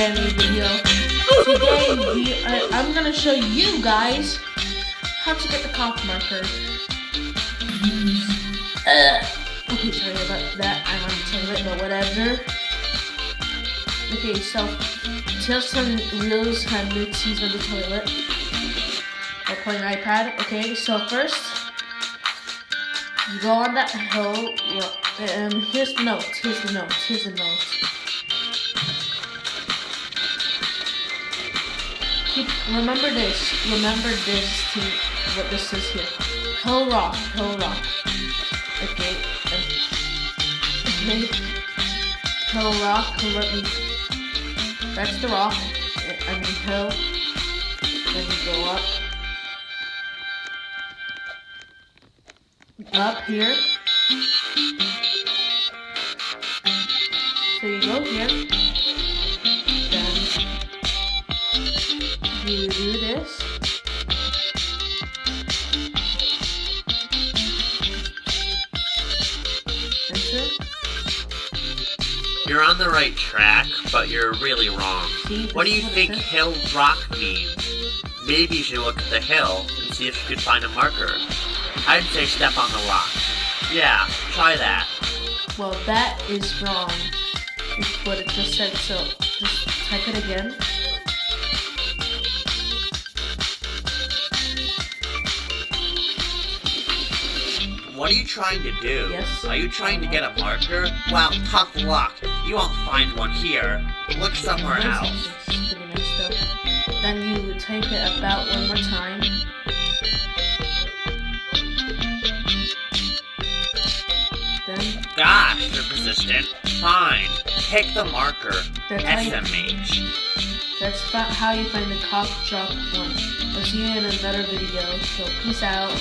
brand new video. Today I'm gonna show you guys how to get the cop marker. Okay, sorry about that. I'm on the toilet, but whatever. Okay, so Tilson reels have Mitzi's on the toilet. Or playing iPad. Okay, so first you go on that hill. And here's the note. Here's the note. Here's the note. Remember this. Remember this to what this is here. Hill Rock. Hill Rock. Okay. Okay. Hill Rock. Let me. That's the rock. I mean hill. Then you go up. Up here. So you go here. Then you do this. Enter. You're on the right track, but you're really wrong. See, what do you think Hill Rock means? Maybe you should look at the hill and see if you could find a marker. I'd say step on the rock. Yeah, try that. Well, that is wrong. It's what it just said, so just type it again. What are you trying to do? Yes. Are you trying to get a marker? Well, tough luck. You won't find one here. Look somewhere else. It's pretty messed up. Then you type it about one more time. Then Gosh, you're persistent. Fine. Pick the marker. That's how you- SMH. that's how you find the cop drop one. I'll see you in another video, so peace out.